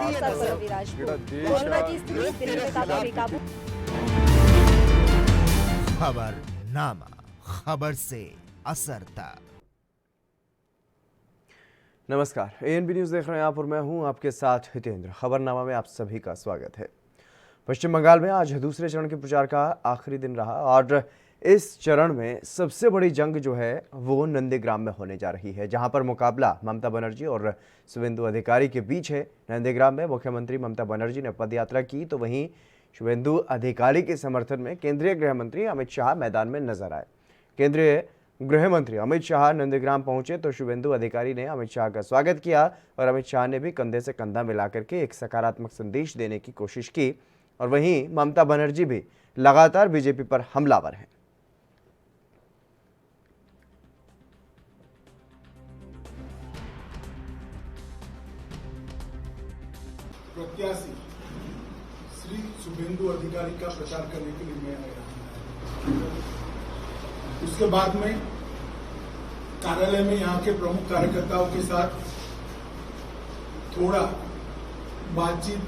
अवसर पर विराजपूर कोरोना की स्थिति दिल्ली में काफी बेकाबू। खबरनामा, खबर से असर तक। नमस्कार, एएनबी न्यूज देख रहे हैं आप और मैं हूं आपके साथ हितेंद्र। खबरनामा में आप सभी का स्वागत है। पश्चिम बंगाल में आज दूसरे चरण के प्रचार का आखिरी दिन रहा और इस चरण में सबसे बड़ी जंग जो है वो नंदीग्राम में होने जा रही है, जहां पर मुकाबला ममता बनर्जी और शुभेंदु अधिकारी के बीच है। नंदीग्राम में मुख्यमंत्री ममता बनर्जी ने पदयात्रा की तो वहीं शुभेंदु अधिकारी के समर्थन में केंद्रीय गृह मंत्री अमित शाह मैदान में नजर आए। केंद्रीय गृह मंत्री अमित शाह नंदीग्राम पहुंचे तो शुभेंदु अधिकारी ने अमित शाह का स्वागत किया और अमित शाह ने भी कंधे से कंधा मिलाकर के एक सकारात्मक संदेश देने की कोशिश की। और वहीं ममता बनर्जी भी लगातार बीजेपी पर हमलावर हैं। प्रत्याशी श्री शुभेंदु अधिकारी का प्रचार करने के लिए मैं आया। उसके बाद में कार्यालय में यहाँ के प्रमुख कार्यकर्ताओं के साथ थोड़ा बातचीत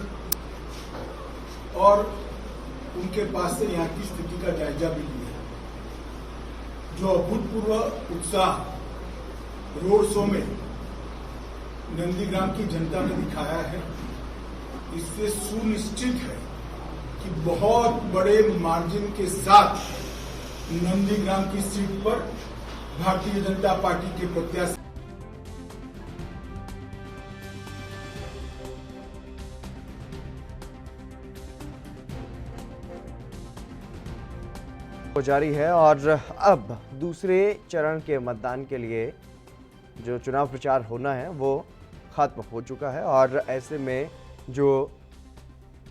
और उनके पास से यहाँ की स्थिति का जायजा भी लिया। जो अभूतपूर्व उत्साह रोड शो में नंदीग्राम की जनता ने दिखाया है, इससे सुनिश्चित है कि बहुत बड़े मार्जिन के साथ नंदीग्राम की सीट पर भारतीय जनता पार्टी के प्रत्याशी जारी है। और अब दूसरे चरण के मतदान के लिए जो चुनाव प्रचार होना है वो खत्म हो चुका है और ऐसे में जो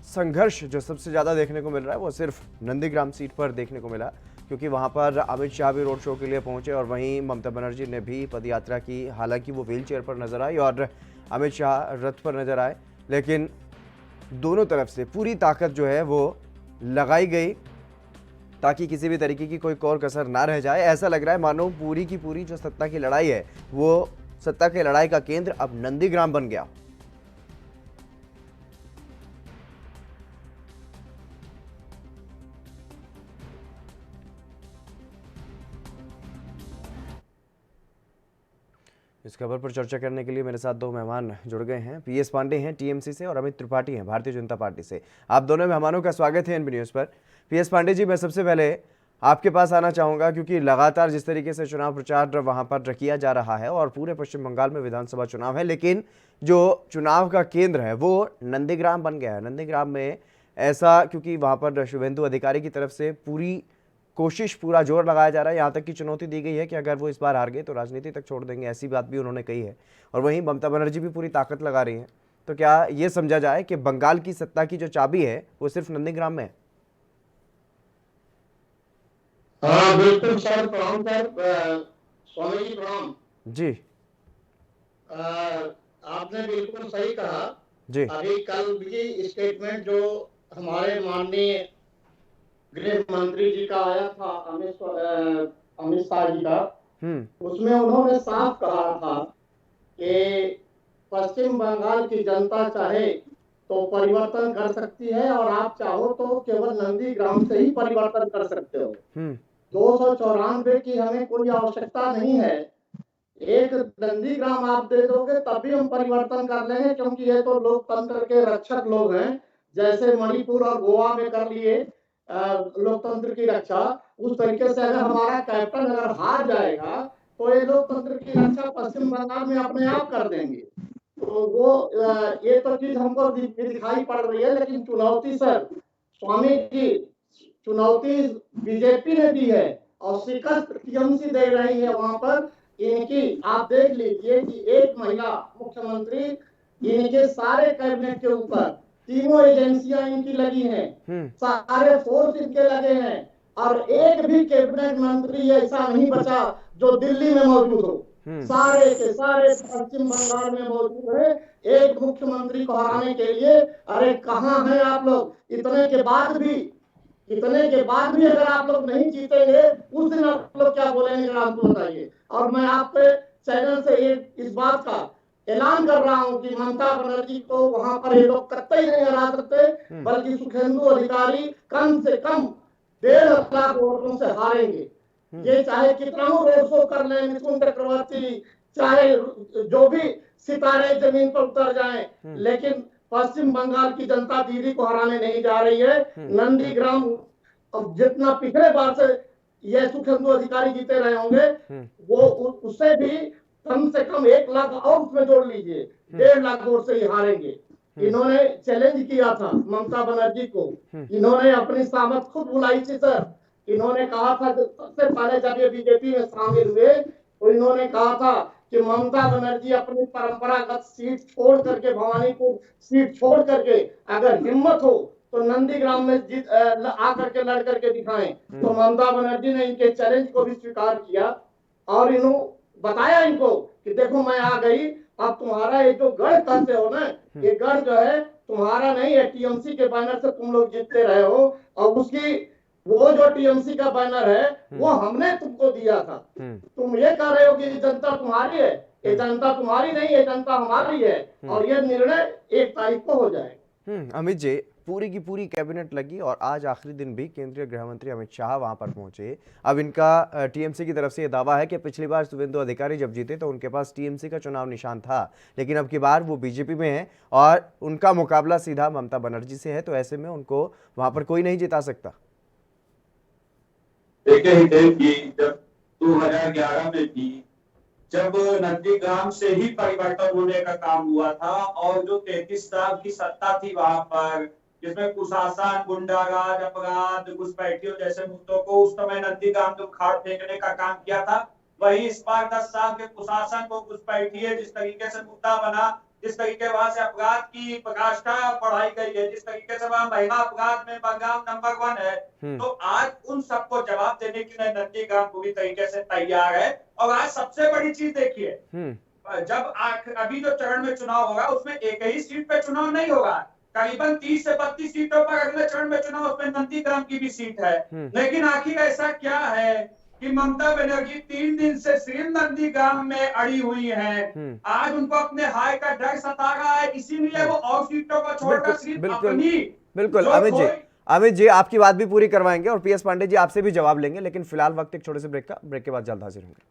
संघर्ष जो सबसे ज़्यादा देखने को मिल रहा है वो सिर्फ नंदीग्राम सीट पर देखने को मिला, क्योंकि वहां पर अमित शाह भी रोड शो के लिए पहुंचे और वहीं ममता बनर्जी ने भी पदयात्रा की। हालांकि वो व्हीलचेयर पर नजर आई और अमित शाह रथ पर नजर आए, लेकिन दोनों तरफ से पूरी ताकत जो है वो लगाई गई ताकि किसी भी तरीके की कोई और कसर ना रह जाए। ऐसा लग रहा है मानो पूरी की पूरी जो सत्ता की लड़ाई है वो सत्ता की लड़ाई का केंद्र अब नंदीग्राम बन गया। इस खबर पर चर्चा करने के लिए मेरे साथ दो मेहमान जुड़ गए हैं। पीएस पांडे हैं टीएमसी से और अमित त्रिपाठी हैं भारतीय जनता पार्टी से। आप दोनों मेहमानों का स्वागत है एएनबी न्यूज़ पर। पीएस पांडे जी, मैं सबसे पहले आपके पास आना चाहूँगा, क्योंकि लगातार जिस तरीके से चुनाव प्रचार वहाँ पर किया जा रहा है और पूरे पश्चिम बंगाल में विधानसभा चुनाव है, लेकिन जो चुनाव का केंद्र है वो नंदीग्राम बन गया है। नंदीग्राम में ऐसा क्योंकि वहाँ पर शुभेंदु अधिकारी की तरफ से पूरी कोशिश, पूरा जोर लगाया जा रहा है, यहाँ तक की चुनौती दी गई है कि अगर वो इस बार हार गए तो राजनीति तक छोड़ देंगे, ऐसी बात भी उन्होंने कही है। और वहीं ममता बनर्जी भी पूरी ताकत लगा रही हैं। तो क्या ये समझा जाए कि बंगाल की सत्ता की जो चाबी है वो सिर्फ नंदीग्राम में है? हाँ बिल्कुल सर, प्रणाम सर। स्वामी जी प्रणाम जी। आपने बिल्कुल सही कहा जी। अभी कल भी स्टेटमेंट जो हमारे माननीय गृह मंत्री जी का आया था, अमित शाह जी का, उसमें उन्होंने साफ कहा था कि पश्चिम बंगाल की जनता चाहे तो परिवर्तन कर सकती है और आप चाहो तो केवल नंदीग्राम से ही परिवर्तन कर सकते हो। 294 की हमें कोई आवश्यकता नहीं है, एक नंदीग्राम आप दे दोगे तब भी हम परिवर्तन कर लेंगे, क्योंकि ये तो लोकतंत्र के रक्षक लोग हैं। जैसे मणिपुर और गोवा में कर लिए लोकतंत्र की रक्षा, उस तरीके से अगर हमारा कैप्टन अगर हार जाएगा तो ये लोकतंत्र की रक्षा पश्चिम बंगाल में अपने आप कर देंगे। तो वो ये तो चीज हमको दिखाई पड़ रही है, लेकिन चुनौती सर स्वामी जी, चुनौती बीजेपी ने दी है और शिकस्त टीएमसी दे रही है। वहां पर इनकी आप देख लीजिए कि एक महिला मुख्यमंत्री, इनके सारे कैबिनेट के ऊपर तीनों एजेंसियां इनकी लगी हैं, सारे फोर्स इनके लगे हैं और एक भी कैबिनेट मंत्री ऐसा नहीं बचा जो दिल्ली में मौजूद हो। सारे के सारे पश्चिम बंगाल में मौजूद है एक मुख्यमंत्री को हराने के लिए। अरे कहाँ हैं आप लोग? इतने के बाद भी अगर आप लोग नहीं जीतेंगे उस दिन आप लोग क्या बोलेंगे हमको बताइए। और मैं आपके चैनल से इस बात का ऐलान कर रहा हूं कि ममता बनर्जी को वहां पर ये लोग कतई नहीं हरा सकते, बल्कि सुखेंदु अधिकारी कम से कम 1.5 लाख वोटों से हारेंगे। ये चाहे कितना रोड शो कर लें मिथुन चक्रवर्ती, चाहे जो भी सितारे जमीन पर उतर जाएं, लेकिन पश्चिम बंगाल की जनता दीदी को हराने नहीं जा रही है। नंदीग्राम अब जितना पिछले बार से ये सुखेंदु अधिकारी जीते रहे होंगे, वो उससे भी कम से कम 1 लाख और उसमें जोड़ लीजिए, 1.5 लाख वोट से ही हारेंगे। इन्होंने चैलेंज किया था ममता बनर्जी को, इन्होंने अपनी सामत खुद बुलाई थी सर। इन्होंने कहा था सबसे पहले जब ये बीजेपी में शामिल हुए तो इन्होंने कहा था कि ममता बनर्जी अपनी परंपरागत सीट छोड़ करके, भवानीपुर सीट छोड़ करके अगर हिम्मत हो तो नंदीग्राम में आकर के लड़ करके दिखाएं। तो ममता बनर्जी ने इनके चैलेंज को भी स्वीकार किया और इन्होंने बताया इनको कि देखो मैं आ गई, अब तुम्हारा ये जो गढ़ कहते हो ना, ये गढ़ जो है तुम्हारा नहीं है, टीएमसी के बैनर से तुम लोग जीतते रहे हो और उसकी वो जो टीएमसी का बैनर है वो हमने तुमको दिया था। तुम ये कह रहे हो कि ये जनता तुम्हारी है, ये जनता तुम्हारी नहीं, ये जनता हमारी है और ये निर्णय 1 तारीख को हो जाएगा। अमित जी, पूरी की पूरी कैबिनेट लगी और आज आखिरी दिन भी केंद्रीय गृह मंत्री अमित शाह वहां पर पहुंचे। अब इनका टीएमसी की तरफ से ये दावा है कि पिछली बार शुभेंदु अधिकारी जब जीते तो उनके पास टीएमसी का चुनाव निशान था, लेकिन अब की बार वो बीजेपी में है और उनका मुकाबला सीधा ममता बनर्जी से है, तो ऐसे में उनको वहां पर कोई नहीं जिता सकता। देखे ही थे कि जब 2011 में भी जब नंदीग्राम से ही परिवर्तन होने का काम हुआ था और जो 33 साल की सत्ता थी वहां पर, जिसमें कुशासन, गुंडाराज, अपराध, घुसपैठियों जैसे मुद्दों को उस समय नंदीग्राम में उखाड़ फेंकने का काम किया था, वही इस बार 10 साल के कुशासन को, घुसपैठिए जिस तरीके से मुद्दा बना, जिस तरीके वहां से अपराध की पराकाष्ठा बढ़ाई गई है, जिस तरीके से वहां महिला अपराध में बंगाल नंबर 1 है, तो आज उन सबको जवाब देने के लिए नंदीग्राम पूरी तरीके से तैयार है। और आज सबसे बड़ी चीज देखिए, जब अभी जो चरण में चुनाव होगा उसमें एक ही सीट पे चुनाव नहीं होगा, करीबन 30 से 32 सीटों पर अगले चरण में चुनाव, उसमें नंदीग्राम की भी सीट है। लेकिन आखिर ऐसा क्या है कि ममता बनर्जी 3 दिन से सिर्फ नंदीग्राम में अड़ी हुई है, आज उनको अपने हाय का डर सता रहा है, इसीलिए वो और सीटों को छोड़कर सिर्फ अपनी। बिल्कुल अमित जी आपकी बात भी पूरी करवाएंगे और पीएस पांडे जी आपसे भी जवाब लेंगे, लेकिन फिलहाल वक्त एक छोटे से ब्रेक के बाद जल्द हाजिर होंगे।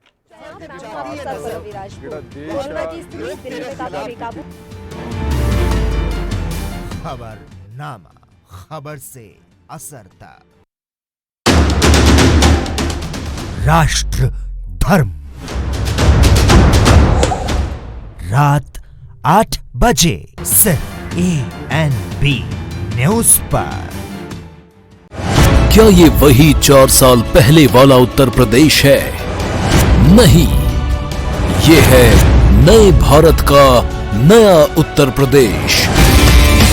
खबरनामा, खबर से असर तक। राष्ट्र धर्म, रात 8 बजे सिर्फ ANB न्यूज पर। क्या ये वही 4 साल पहले वाला उत्तर प्रदेश है? नहीं, ये है नए भारत का नया उत्तर प्रदेश।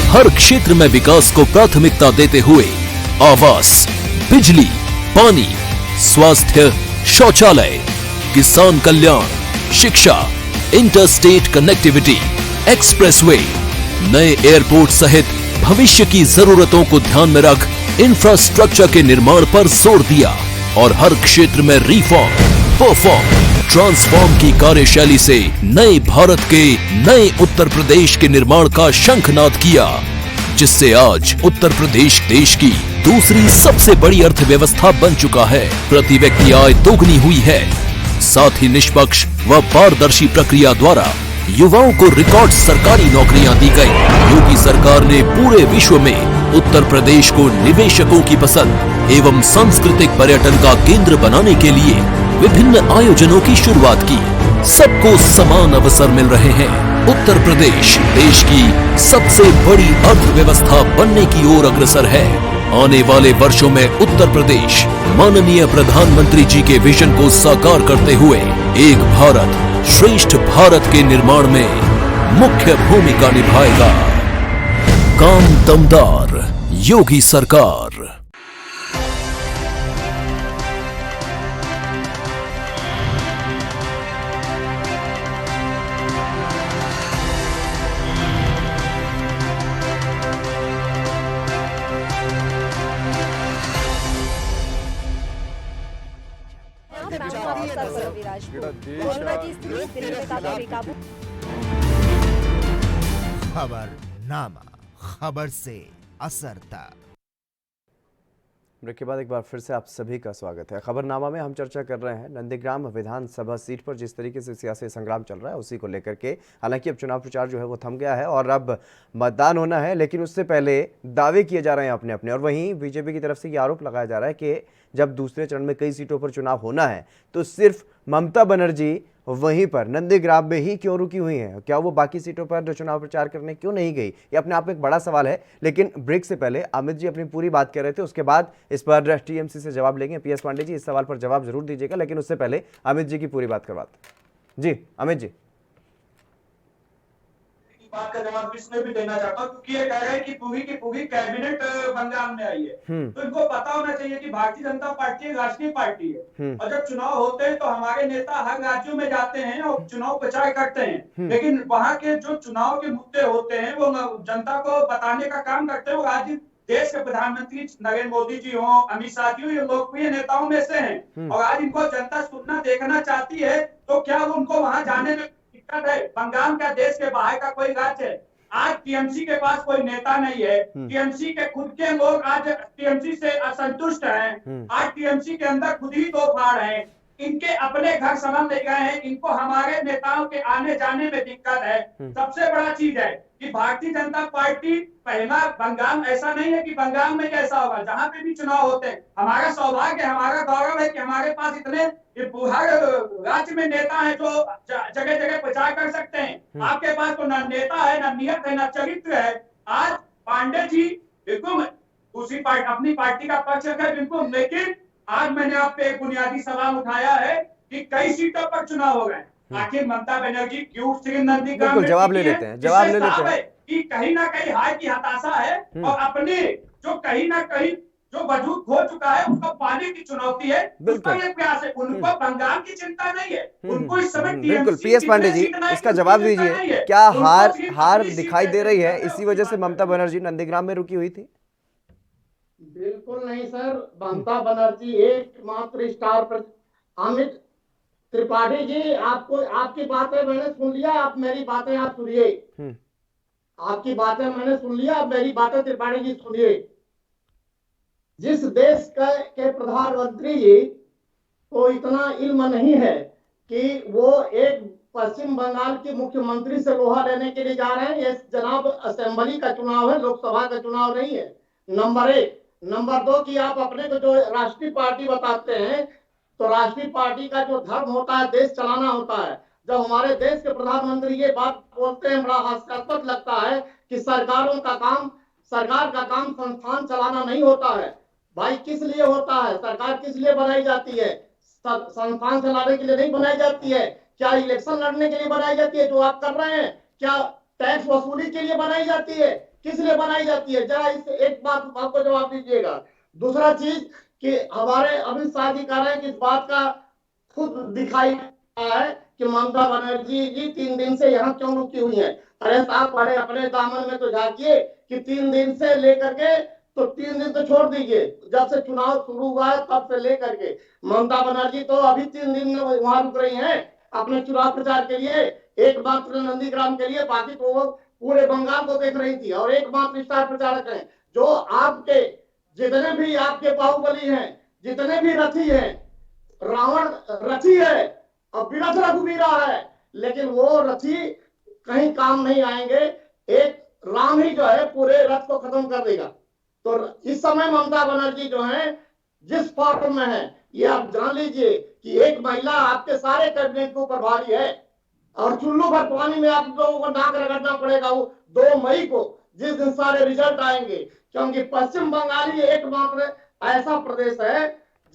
हर क्षेत्र में विकास को प्राथमिकता देते हुए आवास, बिजली, पानी, स्वास्थ्य, शौचालय, किसान कल्याण, शिक्षा, इंटरस्टेट कनेक्टिविटी, एक्सप्रेसवे, नए एयरपोर्ट सहित भविष्य की जरूरतों को ध्यान में रख इंफ्रास्ट्रक्चर के निर्माण पर जोर दिया और हर क्षेत्र में रिफॉर्म, परफॉर्म, ट्रांसफॉर्म की कार्यशैली से नए भारत के नए उत्तर प्रदेश के निर्माण का शंखनाद किया, जिससे आज उत्तर प्रदेश देश की दूसरी सबसे बड़ी अर्थव्यवस्था बन चुका है। प्रति व्यक्ति आय दोगुनी हुई है, साथ ही निष्पक्ष व पारदर्शी प्रक्रिया द्वारा युवाओं को रिकॉर्ड सरकारी नौकरियां दी गई। योगी सरकार ने पूरे विश्व में उत्तर प्रदेश को निवेशकों की पसंद एवं सांस्कृतिक पर्यटन का केंद्र बनाने के लिए विभिन्न आयोजनों की शुरुआत की। सबको समान अवसर मिल रहे हैं। उत्तर प्रदेश देश की सबसे बड़ी अर्थव्यवस्था बनने की ओर अग्रसर है। आने वाले वर्षों में उत्तर प्रदेश माननीय प्रधानमंत्री जी के विजन को साकार करते हुए एक भारत श्रेष्ठ भारत के निर्माण में मुख्य भूमिका निभाएगा। काम दमदार योगी सरकार। सर्वविराज, कोरोना की स्थिति दिन पे काफी बेकाबू। खबरनामा, खबर से असर तक। ब्रेक के बाद एक बार फिर से आप सभी का स्वागत है। खबरनामा में हम चर्चा कर रहे हैं नंदीग्राम विधानसभा सीट पर जिस तरीके से सियासी संग्राम चल रहा है उसी को लेकर के। हालांकि अब चुनाव प्रचार जो है वो थम गया है और अब मतदान होना है, लेकिन उससे पहले दावे किए जा रहे हैं अपने अपने। और वहीं बीजेपी की तरफ से ये आरोप लगाया जा रहा है कि जब दूसरे चरण में कई सीटों पर चुनाव होना है तो सिर्फ ममता बनर्जी वहीं पर नंदीग्राम में ही क्यों रुकी हुई हैं? क्या वो बाकी सीटों पर जो चुनाव प्रचार करने क्यों नहीं गई? ये अपने आप में एक बड़ा सवाल है। लेकिन ब्रेक से पहले अमित जी अपनी पूरी बात कर रहे थे, उसके बाद इस पर टीएमसी से जवाब लेंगे। पीएस पांडे जी इस सवाल पर जवाब जरूर दीजिएगा, लेकिन उससे पहले अमित जी की पूरी बात करवाते हैं। जी अमित जी। बात का जवाब इसमें भी देना चाहता हूँ क्योंकि ये कह रहे हैं कि की पूरी कैबिनेट बंगाल में आई है, तो इनको पता होना चाहिए कि भारतीय जनता पार्टी एक राष्ट्रीय पार्टी है और जब चुनाव होते हैं तो हमारे नेता हर राज्यों में जाते हैं और चुनाव प्रचार करते हैं, लेकिन वहाँ के जो चुनाव के मुद्दे होते हैं वो जनता को बताने का काम करते हैं। वो आज देश के प्रधानमंत्री नरेंद्र मोदी जी हो, अमित शाह जी हो, ये लोकप्रिय नेताओं में से हैं और आज इनको जनता सुनना देखना चाहती है, तो क्या वो उनको वहां जाने में दिक्कत है? बंगाल का देश के बाहर का कोई राज्य है? आज टीएमसी के पास कोई नेता नहीं है, टीएमसी के खुद के लोग आज टीएमसी से असंतुष्ट हैं। आज टीएमसी के अंदर खुद ही दो फाड़ हैं, इनके अपने घर समझ ले गए हैं, इनको हमारे नेताओं के आने जाने में दिक्कत है। सबसे बड़ा चीज है कि भारतीय जनता पार्टी पहला बंगाल ऐसा नहीं है कि बंगाल में कैसा होगा, जहां पे भी चुनाव होते हैं हमारा सौभाग्य, हमारा गौरव है कि हमारे पास इतने हर राज्य में नेता है जो जगह जगह प्रचार कर सकते हैं। आपके पास तो न नेता है, न नियत है, न चरित्र है। आज पांडे जी बिल्कुल दूसरी पार्टी अपनी पार्टी का पक्ष है बिल्कुल, लेकिन आज मैंने आप पे एक बुनियादी सवाल उठाया है कि कई सीटों पर चुनाव हो गए, आखिर ममता बनर्जी क्यों श्री नंदीग्राम में जवाब ले लेते हैं, जवाब ले लेते हैं कि कहीं ना कहीं हार की हताशा है और अपने जो कहीं ना कहीं जो वजूद खो चुका है उसको पाने की चुनौती है, उसका ये प्रयास है। उनको बंगाल की चिंता नहीं है, उनको इस समय बिल्कुल। पीएस पांडे जी इसका जवाब दीजिए, क्या हार दिखाई दे रही है इसी वजह से ममता बनर्जी नंदीग्राम में रुकी हुई थी? बिल्कुल नहीं सर, ममता बनर्जी एकमात्र स्टार पर। अमित त्रिपाठी जी, आपको आपकी बातें मैंने सुन लिया, आप मेरी बातें आप सुनिए। आपकी बातें मैंने सुन लिया, अब मेरी बातें त्रिपाठी जी सुनिए। जिस देश के प्रधानमंत्री जी को इतना इल्म नहीं है कि वो एक पश्चिम बंगाल के मुख्यमंत्री से लोहा लेने के लिए जा रहे हैं, ये जनाब असेंबली का चुनाव है, लोकसभा का चुनाव नहीं है। नंबर एक। नंबर दो कि आप अपने को जो राष्ट्रीय पार्टी बताते हैं, तो राष्ट्रीय पार्टी का जो धर्म होता है देश चलाना होता है। जब हमारे देश के प्रधानमंत्री ये बात बोलते हैं, बड़ा हास्यास्पद लगता है कि सरकार का काम संस्थान चलाना नहीं होता है। भाई किस लिए होता है? सरकार किस लिए बनाई जाती है? संस्थान चलाने के लिए नहीं बनाई जाती है। क्या इलेक्शन लड़ने के लिए बनाई जाती है जो आप कर रहे हैं? क्या टैक्स वसूली के लिए बनाई जाती है? किस लिए बनाई जाती है? जरा इस एक बात आपको जवाब दीजिएगा। दूसरा चीज कि हमारे अमित शाह जी कह रहे हैं कि इस बात का खुद दिखाई रहा है कि ममता बनर्जी जी 3 दिन से यहाँ क्यों रुकी हुई है। अरे साहब, पहले अपने दामन में तो झांकिए कि 3 दिन से लेकर के, तो 3 दिन तो छोड़ दीजिए, जब से चुनाव शुरू हुआ है तब से लेकर के ममता बनर्जी तो अभी 3 दिन वहां रुक रही हैं अपने चुनाव प्रचार के लिए, एकमात्र नंदीग्राम के लिए। बाकी तो वो पूरे बंगाल को देख रही थी और एकमात्र स्टार प्रचारक हैं। जो आपके जितने भी आपके बाहुबली हैं, जितने भी रथी हैं, रावण रथी है और विरथ रघुवीरा है, लेकिन वो रथी कहीं काम नहीं आएंगे। एक राम ही जो है पूरे रथ को खत्म कर देगा। तो इस समय ममता बनर्जी जो है जिस फॉर्म में है, ये आप जान लीजिए कि एक महिला आपके सारे कैबिनेट के ऊपर भारी है और चुल्लू भर पानी में आप लोगों को नाक रगड़ना पड़ेगा वो 2 मई को, जिस दिन सारे रिजल्ट आएंगे। क्योंकि पश्चिम बंगाल ही एकमात्र ऐसा प्रदेश है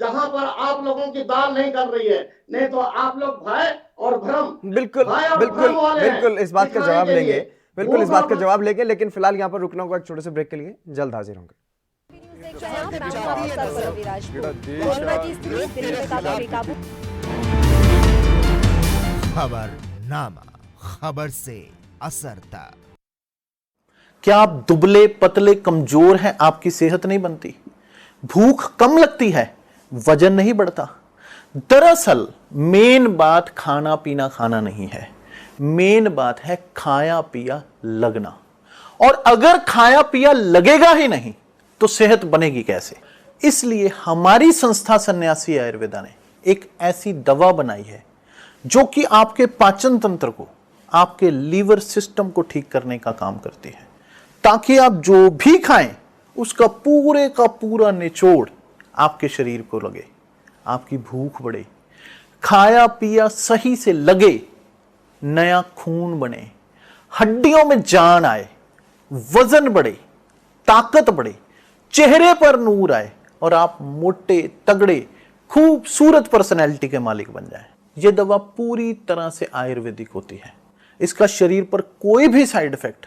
जहां पर आप लोगों की दाल नहीं कर रही है, नहीं तो आप लोग भय और भ्रम बिल्कुल इस बात का जवाब लेंगे, बिल्कुल इस बात का जवाब लेंगे। लेकिन फिलहाल यहाँ पर रुकना होगा एक छोटे से ब्रेक के लिए, जल्द हाजिर होंगे। खबरनामा, खबर से असर तक। क्या आप दुबले पतले कमजोर हैं? आपकी सेहत नहीं बनती, भूख कम लगती है, वजन नहीं बढ़ता। दरअसल मेन बात खाना पीना खाना नहीं है, मेन बात है खाया पिया लगना। और अगर खाया पिया लगेगा ही नहीं तो सेहत बनेगी कैसे? इसलिए हमारी संस्था सन्यासी आयुर्वेदा ने एक ऐसी दवा बनाई है जो कि आपके पाचन तंत्र को, आपके लीवर सिस्टम को ठीक करने का काम करती है, ताकि आप जो भी खाएं उसका पूरे का पूरा निचोड़ आपके शरीर को लगे, आपकी भूख बढ़े, खाया पिया सही से लगे, नया खून बने, हड्डियों में जान आए, वजन बढ़े, ताकत बढ़े, चेहरे पर नूर आए और आप मोटे तगड़े खूबसूरत पर्सनैलिटी के मालिक बन जाएं। यह दवा पूरी तरह से आयुर्वेदिक होती है। इसका शरीर पर कोई भी साइड इफेक्ट,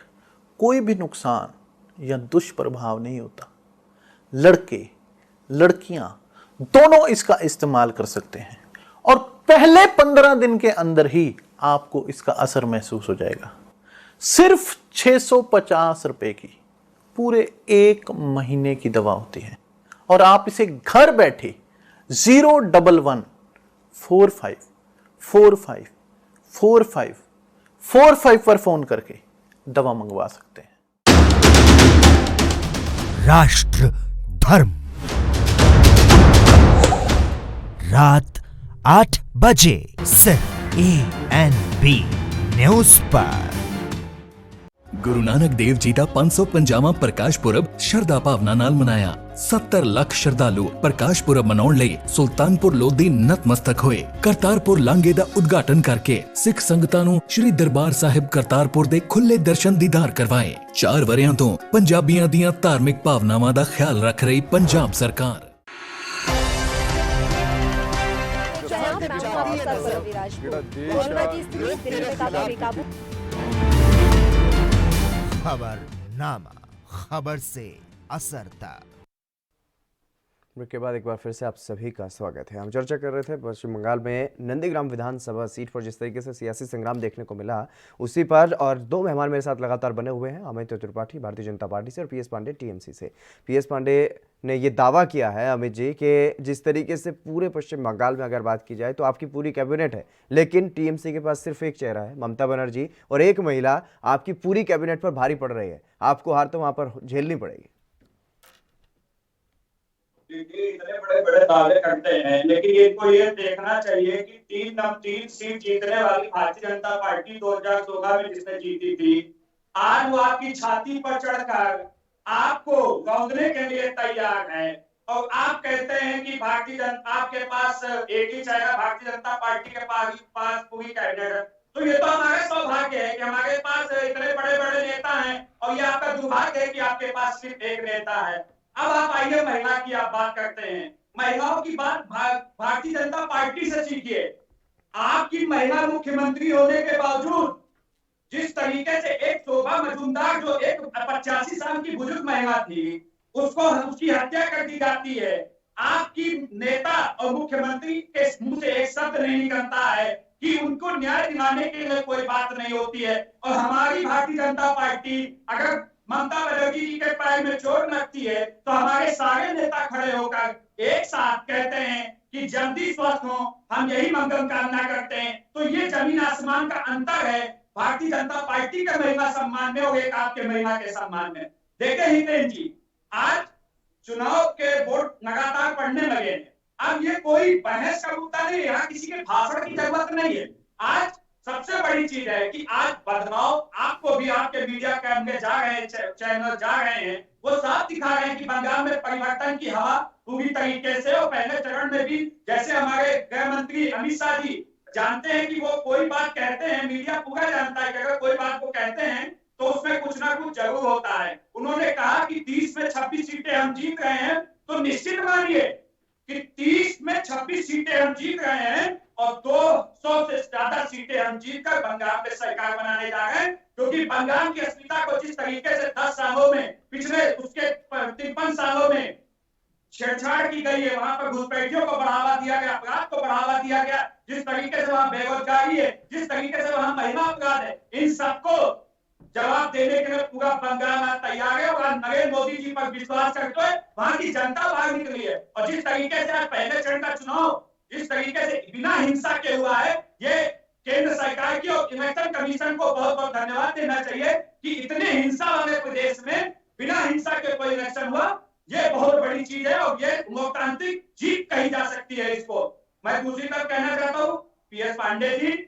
कोई भी नुकसान या दुष्प्रभाव नहीं होता। लड़के लड़कियां दोनों इसका इस्तेमाल कर सकते हैं और पहले 15 दिन के अंदर ही आपको इसका असर महसूस हो जाएगा। सिर्फ 650 रुपए की पूरे 1 महीने की दवा होती है और आप इसे घर बैठे 01145454545 पर फोन करके दवा मंगवा सकते हैं। राष्ट्र धर्म रात 8 बजे सिर्फ ANB न्यूज पर। गुरु नानक देव जी का 550वां प्रकाश पुरब शरदा भावना नाल मनाया। 70 ਲੱਖ ਸ਼ਰਧਾਲੂ ਪ੍ਰਕਾਸ਼ ਪੁਰਬ ਮਨਾਉਣ ਲਈ ਸੁਲਤਾਨਪੁਰ ਲੋਧੀ ਨਤਮਸਤਕ ਹੋਏ। ਕਰਤਾਰਪੁਰ ਲਾਂਘੇ ਦਾ ਉਦਘਾਟਨ ਕਰਕੇ ਸਿੱਖ ਸੰਗਤਾਂ ਨੂੰ ਸ੍ਰੀ ਦਰਬਾਰ ਸਾਹਿਬ ਕਰਤਾਰਪੁਰ ਦੇ ਖੁੱਲੇ ਦਰਸ਼ਨ ਦੀਦਾਰ ਕਰਵਾਏ। 4 ਵਰਿਆਂ ਤੋਂ ਪੰਜਾਬੀਆਂ ਦੀਆਂ ਧਾਰਮਿਕ ਭਾਵਨਾਵਾਂ ਦਾ ਖਿਆਲ ਰੱਖ ਰਹੀ ਪੰਜਾਬ ਸਰਕਾਰ। खबरनामा, खबर से असरता। ब्रेक के बाद एक बार फिर से आप सभी का स्वागत है। हम चर्चा कर रहे थे पश्चिम बंगाल में नंदीग्राम विधानसभा सीट पर जिस तरीके से सियासी संग्राम देखने को मिला उसी पर, और 2 मेहमान मेरे साथ लगातार बने हुए हैं, अमित त्रिपाठी भारतीय जनता पार्टी से और PS पांडे TMC से। PS पांडे ने ये दावा किया है अमित जी कि जिस तरीके से पूरे पश्चिम बंगाल में अगर बात की जाए तो आपकी पूरी कैबिनेट है, लेकिन TMC के पास सिर्फ एक चेहरा है, ममता बनर्जी, और एक महिला आपकी पूरी कैबिनेट पर भारी पड़ रही है। आपको हार तो वहां पर झेलनी पड़ेगी। इतने बड़े बड़े दावे करते हैं, लेकिन इनको ये देखना चाहिए कि 3 सीट जीतने वाली भारतीय जनता पार्टी 2016 में जिसने जीती थी, आज वो आपकी छाती पर चढ़कर आपको रौंदने के लिए तैयार है। और आप कहते हैं कि भारतीय जनता आपके पास एक ही चेहरा, भारतीय जनता पार्टी के पास पूरी कैबिनेट है। तो ये तो हमारा सौभाग्य है कि हमारे पास इतने बड़े बड़े नेता हैं, और ये आपका दुर्भाग्य है कि आपके पास सिर्फ एक नेता है। अब आप आइए महिला की आप बात करते हैं, महिलाओं की बात भारतीय जनता पार्टी से सीखिए। आपकी महिला मुख्यमंत्री होने के बावजूद जिस तरीके से एक शोभा मजूमदार जो एक 85 साल की बुजुर्ग महिला थी, उसकी हत्या कर दी जाती है। आपकी नेता और मुख्यमंत्री के मुंह से एक शब्द नहीं निकलता है कि उनको न्याय दिलाने के लिए कोई बात नहीं होती है। और हमारी भारतीय जनता पार्टी अगर ममता बनर्जी जी के पैर में चोट लगती है तो हमारे सारे नेता खड़े होकर एक साथ कहते हैं कि जल्दी स्वस्थ हो, हम यही मंगल कामना करते हैं। तो ये जमीन आसमान का अंतर है भारतीय जनता पार्टी के महिला सम्मान में और एक आपके महिला के सम्मान में। देखे हितेन जी, आज चुनाव के वोट लगातार पड़ने लगे हैं। अब ये कोई बहस का मुद्दा नहीं है, यहाँ किसी के भाषण की जरूरत नहीं है। आज सबसे बड़ी चीज है कि आज बदलाव आपको भी आपके मीडिया कैमरे जा रहे हैं, चैनल जा रहे हैं, वो साफ दिखा रहे हैं कि बंगाल में परिवर्तन की हवा पूरी तरीके से, और पहले चरण में भी जैसे हमारे गृह मंत्री अमित शाह जी जानते हैं कि वो कोई बात कहते हैं, मीडिया पूरा जानता है कि अगर कोई बात वो कहते हैं तो उसमें कुछ ना कुछ जरूर होता है। उन्होंने कहा कि 30 में 26 सीटें हम जीत रहे हैं, तो निश्चित मानिए कि 30 में 26 सीटें हम जीत रहे हैं और 200 से ज्यादा सीटें हम जीतकर बंगाल में सरकार बनाने जा रहे हैं। क्योंकि बंगाल की अस्मिता को जिस तरीके से 10 सालों में, पिछले उसके 53 सालों में छेड़छाड़ की गई है, वहां पर घुसपैठियों को बढ़ावा दिया गया, अपराध को बढ़ावा दिया गया, जिस तरीके से वहां बेरोजगारी है, जिस तरीके से वहां महिला अपराध है, इन सबको जवाब देने के लिए पूरा बंगाल तैयार है। और नरेंद्र मोदी जी पर विश्वास करते हुए वहां की जनता बाहर निकली है। और जिस तरीके से आज पहले चरण का चुनाव जिस तरीके से बिना हिंसा के हुआ है, ये केंद्र सरकार की और इलेक्शन कमीशन को बहुत बहुत धन्यवाद देना चाहिए कि इतने हिंसा वाले प्रदेश में बिना हिंसा के कोई इलेक्शन हुआ, ये बहुत बड़ी चीज है और ये लोकतांत्रिक जीत कही जा सकती है इसको। मैं दूसरी तरफ कहना चाहता हूँ, पीएस पांडे जी,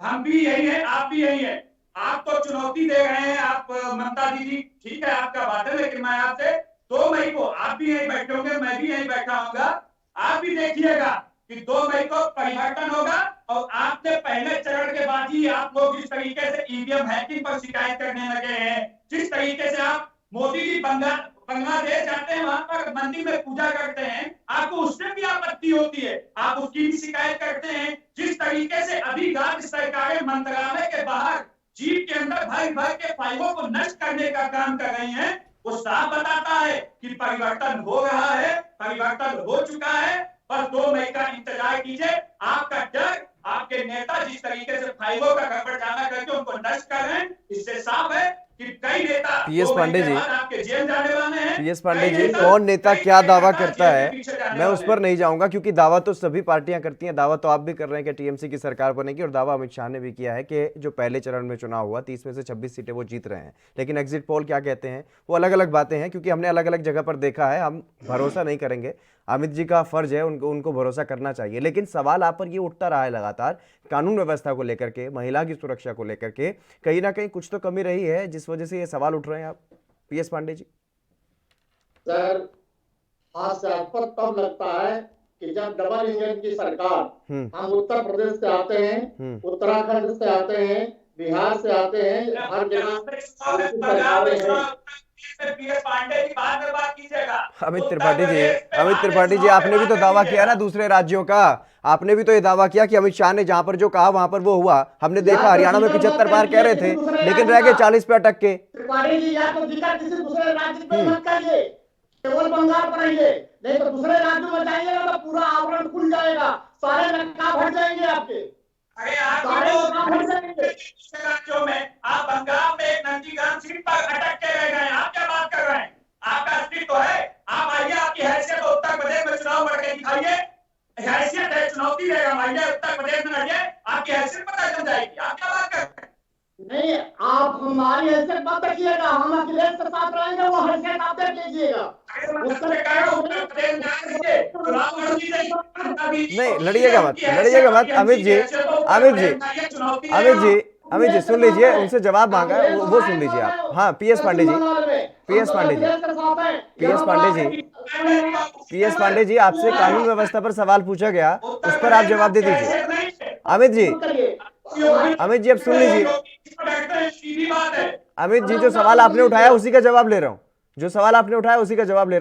हम भी यही है, आप भी यही है। आप तो चुनौती दे रहे हैं, आप ममता दीदी, ठीक है आपका बात है, लेकिन मैं आपसे 2 मई को आप भी यहीं बैठे होंगे, मैं भी यहीं बैठा होऊंगा, आप भी देखिएगा कि 2 मई को परिवर्तन होगा। और आपने पहले चरण के बाद ही आप लोग जिस तरीके से ईवीएम हैकिंग पर शिकायत करने लगे हैं, जिस तरीके से आप मोदी जी बांग्लादेश जाते हैं, वहां पर मंदिर में पूजा करते हैं, आपको उससे भी आपत्ति होती है, आप उसकी भी शिकायत करते हैं। जिस तरीके से अभी राज्य सरकारें मंत्रालय के बाहर जीप के अंदर भर के फाइलों को नष्ट करने का काम कर रही हैं, वो साफ बताता है कि परिवर्तन हो रहा है, परिवर्तन हो चुका है। बस 2 मई का इंतजार कीजिए। आपका डर, आपके नेता जिस तरीके से फाइलों का गड़बड़ाना करके उनको नष्ट कर रहे हैं, इससे साफ है कि कई नेता पीएस पांडे जी, आपके जेल जाने वाले हैं। पीएस पांडे जी, कौन नेता क्या दावा करता है मैं उस पर नहीं जाऊंगा, क्योंकि दावा तो सभी पार्टियां करती हैं। दावा तो आप भी कर रहे हैं कि टीएमसी की सरकार बनेगी, और दावा अमित शाह ने भी किया है कि जो पहले चरण में चुनाव हुआ 30 में से 26 सीटें वो जीत रहे हैं। लेकिन एग्जिट पोल क्या कहते हैं, वो अलग अलग बातें हैं, क्योंकि हमने अलग अलग जगह पर देखा है। हम भरोसा नहीं करेंगे, अमित जी का फर्ज है, उनको भरोसा करना चाहिए। लेकिन सवाल आप पर ये उठता रहा है लगातार, कानून व्यवस्था को लेकर के, महिला की सुरक्षा को लेकर के, कहीं ना कहीं कुछ तो कमी रही है जिस वजह से ये सवाल उठ रहे हैं आप पीएस पांडे जी। सर, हास्यास्पद तब लगता है कि जब डबल इंजन की सरकार, हम उत्तर प्रदेश से आते हैं, उत्तराखंड से आते हैं, बिहार से आते हैं, हर जगह अमित त्रिपाठी जी, आपने भी तो दावा किया ना दूसरे राज्यों का, आपने भी तो ये दावा किया कि अमित शाह ने जहां पर जो कहा वहां पर वो हुआ। हमने देखा हरियाणा में 75 बार कह रहे थे, लेकिन रह गए 40 पे अटक के। त्रिपाठी जी, या तो जिक्र किसी दूसरे राज्य पे मत करिए, केवल बंगाल पर रहिए, नहीं तो दूसरे राज्यों में जाइएगा तो पूरा आवरण खुल जाएगा, सारे नकाब हट जाएंगे आपके। अरे राज्यों में आप बंगाल में एक नंदीग्राम सीट पर अटक के रह गए, आप क्या बात कर रहे हैं? आपका अस्तित्व है, आप आइए, आपकी हैसियत उत्तर प्रदेश में चुनाव लड़ के दिखाइए, हैसियत है, चुनौती देगा, आइए उत्तर प्रदेश में लड़िए, आपकी हैसियत पता चल जाएगी। आप क्या बात कर रहे हैं? नहीं, आप हमारी हैसियत मत रखिएगा, हम अखिलेश के साथ रहेंगे, वो हैसियत आप देख लीजिएगा। नहीं, लड़िएगा मत अमित जी सुन लीजिए, उनसे जवाब मांगा है, वो सुन लीजिए आप। हाँ, पीएस पांडे जी, आपसे कानून व्यवस्था पर सवाल पूछा गया, उस पर आप जवाब दे दीजिए। अमित जी अब सुन लीजिए। अमित जी, जो सवाल आपने उठाया उसी का जवाब ले रहा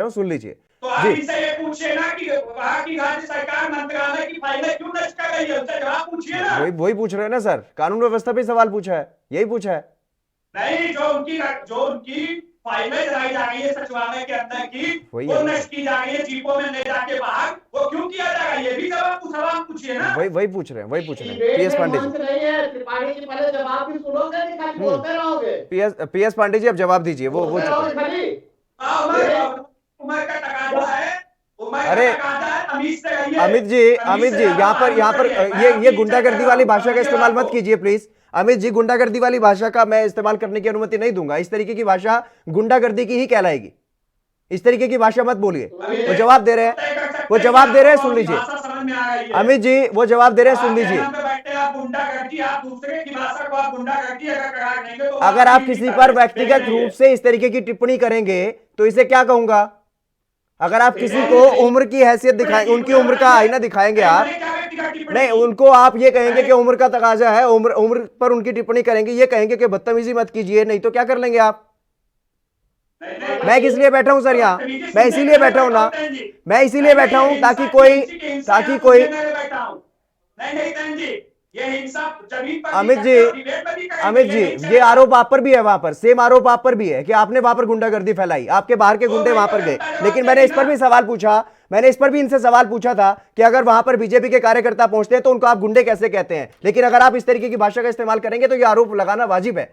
हूँ, सुन लीजिए जी। से ये पूछिए ना कि वहाँ की राज्य सरकार मंत्रालय की फाइलें क्यों नष्ट कर रही है, उससे जवाब पूछिए ना। वही पूछ रहे हैं ना सर, कानून व्यवस्था पे सवाल पूछा है, यही पूछा है। नहीं, जो उनकी फाइलें जलाई जा रही है सचिवालय के अंदर की, वो नष्ट की जा रही है जीपों में ले जाके बाहर, वो क्यों किया जा रहा है, ये भी सवाल पूछिए ना। वही पूछ रहे हैं पीएस पांडे जी। त्रिपाठी जी, पहले जवाब भी सुनोगे कि खाली बोलते रहोगे? पीएस पांडे जी, अब जवाब दीजिए। वो अरे अमित जी, यहाँ पर ये गुंडागर्दी वाली भाषा का इस्तेमाल मत कीजिए प्लीज। अमित जी, गुंडागर्दी वाली भाषा का मैं इस्तेमाल करने की अनुमति नहीं दूंगा। इस तरीके की भाषा गुंडागर्दी की ही कहलाएगी। इस तरीके की भाषा मत बोलिए। वो जवाब दे रहे हैं, सुन लीजिए। अमित जी, वो जवाब दे रहे हैं, सुन लीजिए। अगर आप किसी पर व्यक्तिगत रूप से इस तरीके की टिप्पणी करेंगे तो इसे क्या कहूंगा? अगर आप किसी को उम्र की हैसियत दिखाएंगे, उनकी उम्र का आईना दिखाएंगे आप, नहीं, उनको आप ये कहेंगे कि उम्र का तकाजा है, उम्र पर उनकी टिप्पणी करेंगे, ये कहेंगे कि बदतमीजी मत कीजिए, नहीं तो क्या कर लेंगे आप? मैं किस लिए बैठा हूं सर यहाँ? मैं इसीलिए बैठा हूं ना, ताकि कोई अमित जी, ये आरोप आप पर भी है, वहां पर सेम आरोप आप पर भी है कि आपने वहां पर गुंडागर्दी फैलाई, आपके बाहर के गुंडे वहां पर गए। लेकिन मैंने इस पर भी सवाल इनसे सवाल पूछा था कि अगर वहां पर बीजेपी के कार्यकर्ता पहुंचते हैं तो उनको आप गुंडे कैसे कहते हैं? लेकिन अगर आप इस तरीके की भाषा का इस्तेमाल करेंगे तो ये आरोप लगाना वाजिब है।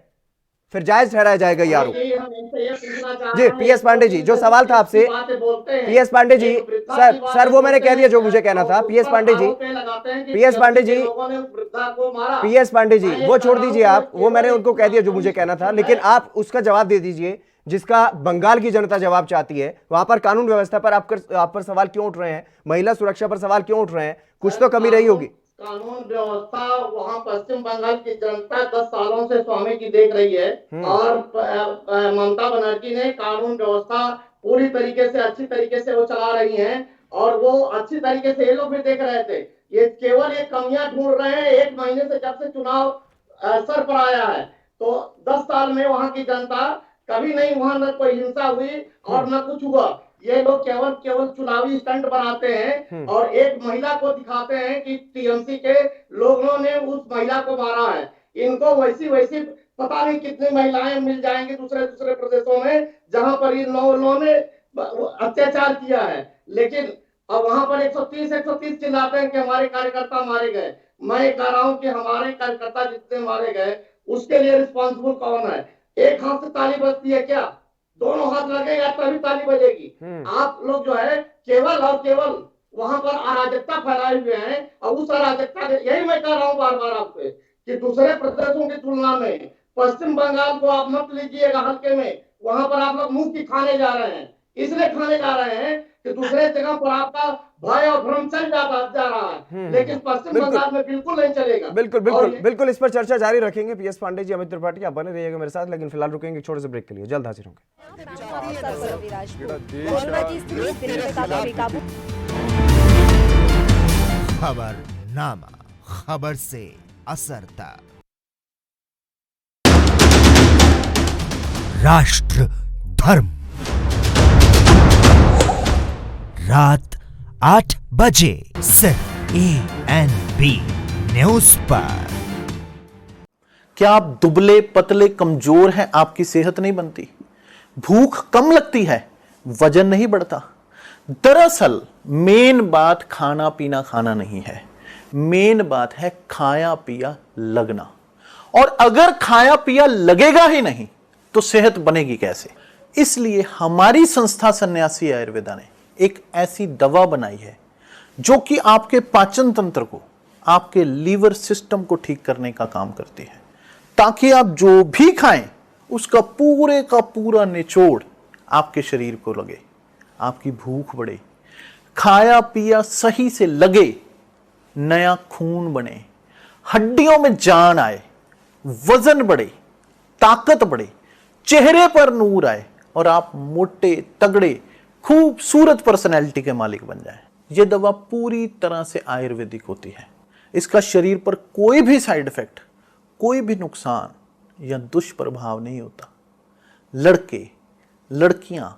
फिर जायज ठहराया जाएगा ये आरोप। यही हम इनसे ये पूछना चाह जी रहे हैं, पीएस पांडे जी, जो सवाल था आपसे, बातें बोलते हैं। पीएस पांडे जी, एक वृद्धा की सर बातें वो मैंने कह दिया जो बोलते मुझे हैं, कहना था। और पीएस उस पर पांडे जी, आरोप लगाते हैं कि पीएस पांडे जी, लोगों ने वृद्धा को मारा। पीएस पांडे जी, मैं वो ये छोड़ कह रहा दीजिए हूं आप, कि वो मैंने केवल उनको कह दिया जो मुझे कहना था, लेकिन आप उसका जवाब दे दीजिए जिसका बंगाल की जनता जवाब चाहती है। वहां पर कानून व्यवस्था पर आप पर सवाल क्यों उठ रहे हैं, महिला सुरक्षा पर सवाल क्यों उठ रहे हैं? कुछ तो कमी रही होगी। कानून व्यवस्था वहाँ पश्चिम बंगाल की जनता 10 सालों से स्वामी की देख रही है, और ममता बनर्जी ने कानून व्यवस्था पूरी तरीके से अच्छी तरीके से वो चला रही हैं, और वो अच्छी तरीके से ये लोग भी देख रहे थे। ये केवल ये कमियां ढूंढ रहे हैं। 1 महीने से जब से चुनाव सर पर आया है, तो 10 साल में वहाँ की जनता कभी नहीं, वहां न कोई हिंसा हुई और न कुछ हुआ। ये लोग केवल चुनावी स्टंट बनाते हैं और एक महिला को दिखाते हैं कि टीएमसी के लोगों ने उस महिला को मारा है। इनको वैसी पता नहीं कितनी महिलाएं मिल जाएंगी दूसरे प्रदेशों में जहां पर इन लोगों ने अत्याचार किया है, लेकिन अब वहां पर 130 चिल्लाते हैं कि हमारे कार्यकर्ता मारे गए। मैं कह रहा हूं कि हमारे कार्यकर्ता जितने मारे गए उसके लिए रिस्पॉन्सिबल कौन है? एक हाथ से ताली बजती है क्या? दोनों हाथ लगेगा तभी ताली बजेगी। आप लोग जो है केवल और केवल वहां पर अराजकता फैलाए हुए हैं, और उस अराजकता, यही मैं कह रहा हूं बार बार आपसे कि दूसरे प्रदेशों की तुलना में पश्चिम बंगाल को आप मत लीजिएगा हल्के में। वहां पर आप लोग मुंह की खाने जा रहे हैं, इसलिए खाने जा रहे हैं कि दूसरे जगह पर आपका भय और भ्रम चल जा रहा है, लेकिन पश्चिम बंगाल में बिल्कुल नहीं चलेगा। बिल्कुल इस पर चर्चा जारी रखेंगे। पीएस पांडे जी, अमित त्रिपाठी, आप बने रहिएगा मेरे साथ, लेकिन फिलहाल रुकेंगे छोटे से ब्रेक के लिए, जल्द हाजिर होंगे। कोरोना की स्थिति दिन में काफी बेकाबू। खबरनामा, खबर से असर तक। राष्ट्र धर्म, रात 8 बजे सिर्फ ANB न्यूज पर। क्या आप दुबले पतले कमजोर हैं? आपकी सेहत नहीं बनती, भूख कम लगती है, वजन नहीं बढ़ता? दरअसल मेन बात खाना पीना खाना नहीं है, मेन बात है खाया पिया लगना। और अगर खाया पिया लगेगा ही नहीं तो सेहत बनेगी कैसे? इसलिए हमारी संस्था सन्यासी आयुर्वेदा ने एक ऐसी दवा बनाई है जो कि आपके पाचन तंत्र को, आपके लीवर सिस्टम को ठीक करने का काम करती है, ताकि आप जो भी खाएं उसका पूरे का पूरा निचोड़ आपके शरीर को लगे, आपकी भूख बढ़े, खाया पिया सही से लगे, नया खून बने, हड्डियों में जान आए, वजन बढ़े, ताकत बढ़े, चेहरे पर नूर आए और आप मोटे तगड़े खूबसूरत पर्सनैलिटी के मालिक बन जाएं। यह दवा पूरी तरह से आयुर्वेदिक होती है। इसका शरीर पर कोई भी साइड इफेक्ट, कोई भी नुकसान या दुष्प्रभाव नहीं होता। लड़के लड़कियां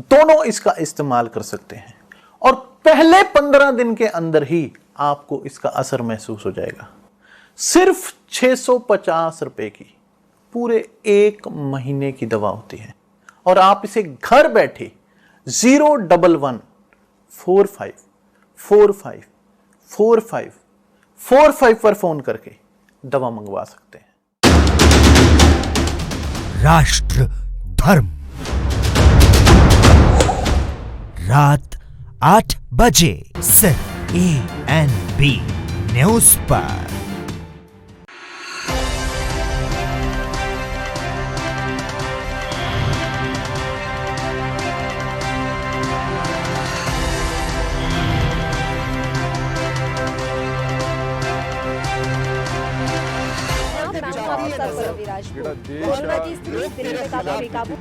दोनों इसका इस्तेमाल कर सकते हैं और पहले 15 दिन के अंदर ही आपको इसका असर महसूस हो जाएगा। सिर्फ 650 रुपए की पूरे 1 महीने की दवा होती है और आप इसे घर बैठे 01145454545 पर फोन करके दवा मंगवा सकते हैं। राष्ट्र धर्म, रात 8 बजे सिर्फ ANB न्यूज पर। कोरोना की स्थिति दिन में काफी बेकाबू।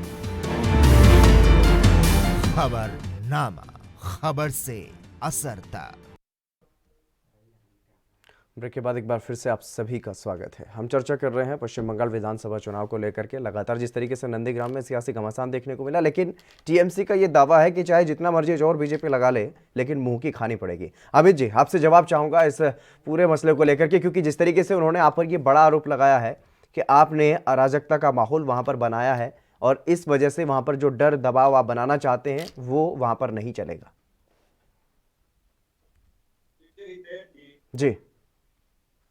खबरनामा, खबर से असर तक। ब्रेक के बाद एक बार फिर से आप सभी का स्वागत है। हम चर्चा कर रहे हैं पश्चिम बंगाल विधानसभा चुनाव को लेकर के। लगातार जिस तरीके से नंदीग्राम में सियासी घमासान देखने को मिला, लेकिन टीएमसी का ये दावा है कि चाहे जितना मर्जी जोर बीजेपी लगा ले, लेकिन मुंह की खानी पड़ेगी। अमित जी, आपसे जवाब चाहूंगा इस पूरे मसले को लेकर के, क्योंकि जिस तरीके से उन्होंने आप पर ये बड़ा आरोप लगाया है कि आपने अराजकता का माहौल वहां पर बनाया है और इस वजह से वहां पर जो डर दबाव आप बनाना चाहते हैं वो वहां पर नहीं चलेगा। जी,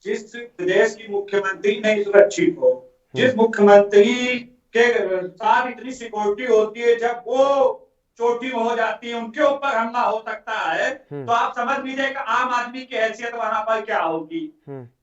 जिस प्रदेश की मुख्यमंत्री नहीं सुरक्षित हो, जिस मुख्यमंत्री के साथ इतनी सिक्योरिटी होती है, जब वो चोटी में हो जाती है, उनके ऊपर हमला हो सकता है, तो आप समझ लीजिए कि आम आदमी की हैसियत वहां पर क्या होगी।